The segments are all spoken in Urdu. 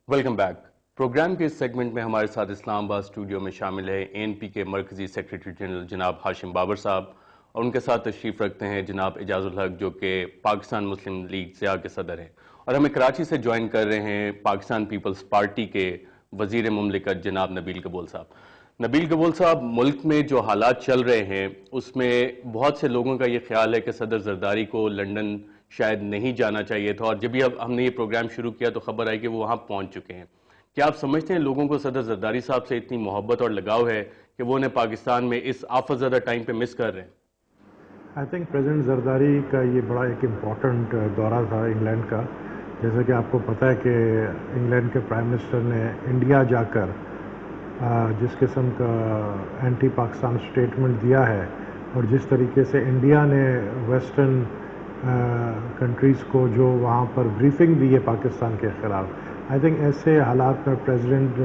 Welcome back. پروگرام کے اس سیگمنٹ میں ہمارے ساتھ اسلام آباد اسٹوڈیو میں شامل ہے ANP کے مرکزی سیکریٹری جنرل جناب ہاشم بابر صاحب، اور ان کے ساتھ تشریف رکھتے ہیں جناب اعجاز الحق جو کہ پاکستان مسلم لیگ سیاہ کے صدر ہیں، اور ہمیں کراچی سے جوائن کر رہے ہیں پاکستان پیپلز پارٹی کے وزیر مملکت جناب نبیل قبول صاحب۔ نبیل قبول صاحب، ملک میں جو حالات چل رہے ہیں اس میں بہت سے لوگوں کا یہ خیال ہے کہ صدر زرداری کو لنڈن شاید نہیں جانا چاہیے تھا، اور جب ہم نے یہ پروگرام شروع کیا تو خبر آئی کہ وہ وہاں پہنچ چکے ہیں۔ کیا آپ سمجھتے ہیں لوگوں کو صدر زرداری صاحب سے اتنی محبت اور لگاؤ ہے کہ وہ انہیں پاکستان میں اس آفت زدہ ٹائم پہ مس کر رہے ہیں؟ آئی تھنک پریزیڈنٹ زرداری کا یہ بڑا ایک امپورٹنٹ دورہ تھا انگلینڈ کا، جیسا کہ آپ کو پتہ ہے کہ انگلینڈ کے پرائم منسٹر نے انڈیا جا کر جس قسم کا اینٹی پاکستان سٹیٹمنٹ دیا ہے، اور جس طریقے سے انڈیا نے ویسٹرن کنٹریز کو جو وہاں پر بریفنگ دی ہے پاکستان کے خلاف، آئی تھنک ایسے حالات میں پریزیڈنٹ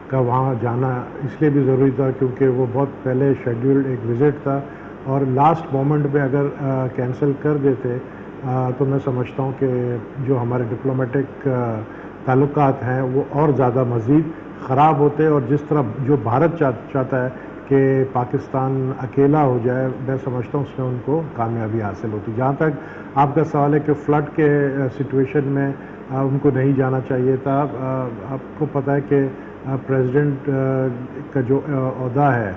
کا وہاں جانا اس لیے بھی ضروری تھا کیونکہ وہ بہت پہلے شیڈیولڈ ایک وزٹ تھا، اور لاسٹ مومنٹ میں اگر کینسل کر دیتے تو میں سمجھتا ہوں کہ جو ہمارے ڈپلومیٹک تعلقات ہیں وہ اور زیادہ مزید خراب ہوتے، اور جس طرح جو بھارت چاہتا ہے کہ پاکستان اکیلا ہو جائے، میں سمجھتا ہوں اس میں ان کو کامیابی حاصل ہوتی۔ جہاں تک آپ کا سوال ہے کہ فلڈ کے سچویشن میں ان کو نہیں جانا چاہیے تھا، آپ کو پتہ ہے کہ پریزیڈنٹ کا جو عہدہ ہے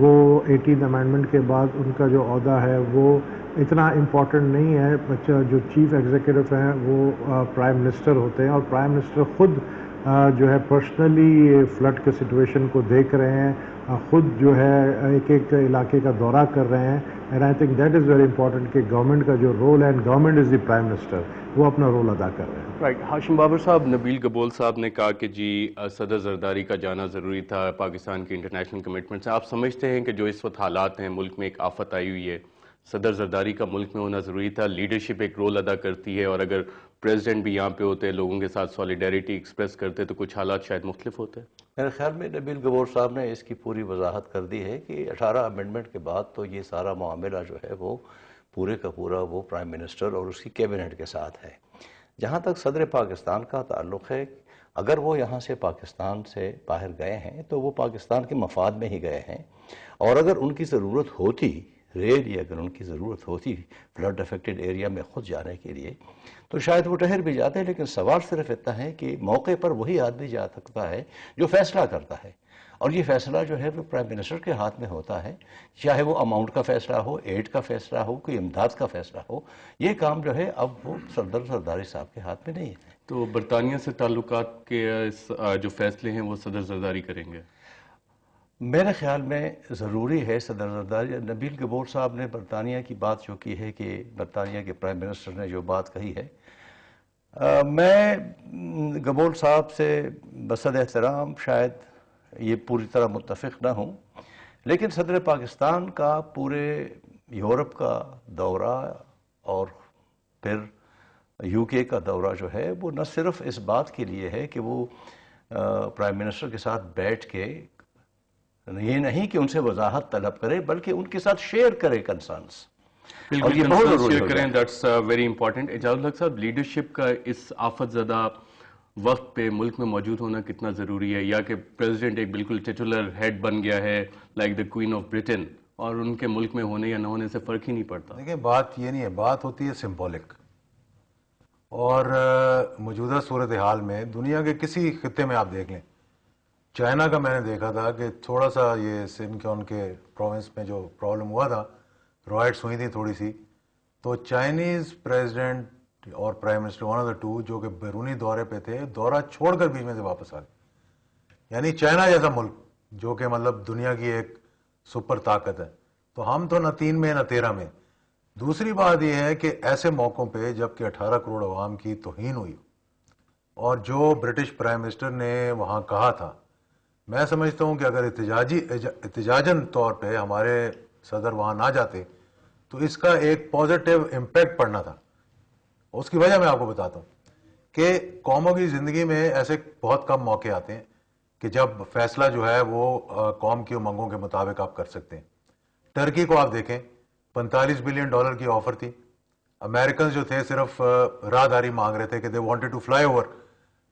وہ 18 امینڈمنٹ کے بعد ان کا جو عہدہ ہے وہ اتنا امپورٹنٹ نہیں ہے۔ جو چیف ایگزیکٹو ہیں وہ پرائم منسٹر ہوتے ہیں، اور پرائم منسٹر خود جو ہے پرسنلی فلڈ کے سچویشن کو دیکھ رہے ہیں، خود جو ہے ایک ایک علاقے کا دورہ کر رہے ہیں، and I think that is very important کہ گورنمنٹ کا جو رول ہے، and government is the prime minister, وہ اپنا رول ادا کر رہے ہیں۔ رائٹ، ہاشم بابر صاحب، نبیل قبول صاحب نے کہا کہ جی صدر زرداری کا جانا ضروری تھا پاکستان کی انٹرنیشنل کمٹمنٹ سے۔ آپ سمجھتے ہیں کہ جو اس وقت حالات ہیں، ملک میں ایک آفت آئی ہوئی ہے، صدر زرداری کا ملک میں ہونا ضروری تھا؟ لیڈرشپ ایک رول ادا کرتی ہے، اور اگر پریزیڈنٹ بھی یہاں پہ ہوتے، لوگوں کے ساتھ سولیڈیریٹی ایکسپریس کرتے تو کچھ حالات شاید مختلف ہوتے۔ میرے خیال میں نبیل قبول صاحب نے اس کی پوری وضاحت کر دی ہے کہ 18 امینڈمنٹ کے بعد تو یہ سارا معاملہ جو ہے وہ پورے کا پورا وہ پرائم منسٹر اور اس کی کیبنٹ کے ساتھ ہے۔ جہاں تک صدر پاکستان کا تعلق ہے، اگر وہ یہاں سے پاکستان سے باہر گئے ہیں تو وہ پاکستان کے مفاد میں ہی گئے ہیں، اور اگر ان کی ضرورت ہوتی، ریئلی اگر ان کی ضرورت ہوتی فلڈ افیکٹڈ ایریا میں خود جانے کے لیے تو شاید وہ ٹھہر بھی جاتے، لیکن سوال صرف اتنا ہے کہ موقع پر وہی آدمی جا سکتا ہے جو فیصلہ کرتا ہے، اور یہ فیصلہ جو ہے وہ پرائم منسٹر کے ہاتھ میں ہوتا ہے، چاہے وہ اماؤنٹ کا فیصلہ ہو، ایڈ کا فیصلہ ہو، کوئی امداد کا فیصلہ ہو، یہ کام جو ہے اب وہ صدر زرداری صاحب کے ہاتھ میں نہیں ہے۔ تو برطانیہ سے تعلقات کے جو فیصلے ہیں وہ صدر زرداری کریں گے؟ میرے خیال میں ضروری ہے صدر زرداری، نبیل قبول صاحب نے برطانیہ کی بات جو کی ہے کہ برطانیہ کے پرائم منسٹر نے جو بات کہی ہے، میں قبول صاحب سے بصد احترام شاید یہ پوری طرح متفق نہ ہوں، لیکن صدر پاکستان کا پورے یورپ کا دورہ اور پھر UK کا دورہ جو ہے وہ نہ صرف اس بات کے لیے ہے کہ وہ پرائم منسٹر کے ساتھ بیٹھ کے یہ نہیں کہ ان سے وضاحت طلب کرے، بلکہ ان کے ساتھ شیئر کرے کنسرنز، اور یہ بہت ضروری ہے۔ کریں، دیٹس ویری امپورٹنٹ۔ اعجاز الحق صاحب، لیڈرشپ کا اس آفت زدہ وقت پہ ملک میں موجود ہونا کتنا ضروری ہے، یا کہ پریزیڈنٹ ایک بالکل ٹیٹولر ہیڈ بن گیا ہے like the queen of Britain, اور ان کے ملک میں ہونے یا نہ ہونے سے فرق ہی نہیں پڑتا؟ دیکھیں، بات یہ نہیں ہے، بات ہوتی ہے سمبولک، اور موجودہ صورتحال میں دنیا کے کسی خطے میں آپ دیکھ لیں، چائنا کا میں نے دیکھا تھا کہ تھوڑا سا یہ سنکیون کے پروونس میں جو پرابلم ہوا تھا، رائٹس ہوئی تھیں تھوڑی سی، تو چائنیز پریزیڈنٹ اور prime minister one of the two جو کہ بیرونی دورے پہ تھے، دورہ چھوڑ کر بیچ میں سے واپس آ گئے۔ یعنی چائنا جیسا ملک جو کہ مطلب دنیا کی ایک سپر طاقت ہے، تو ہم تو نہ 3 میں نہ 13 میں۔ دوسری بات یہ ہے کہ ایسے موقعوں پہ جب کہ 18 کروڑ عوام کی توہین ہوئی، اور جو برٹش پرائم منسٹر نے وہاں کہا تھا، میں سمجھتا ہوں کہ اگر احتجاجاً طور پہ ہمارے صدر وہاں نہ جاتے تو اس کا ایک پازیٹیو امپیکٹ پڑنا تھا۔ اس کی وجہ میں آپ کو بتاتا ہوں کہ قوموں کی زندگی میں ایسے بہت کم موقع آتے ہیں کہ جب فیصلہ جو ہے وہ قوم کی امنگوں کے مطابق آپ کر سکتے ہیں۔ ٹرکی کو آپ دیکھیں، $45 بلین کی آفر تھی، امریکنز جو تھے صرف راہداری مانگ رہے تھے کہ they wanted to fly over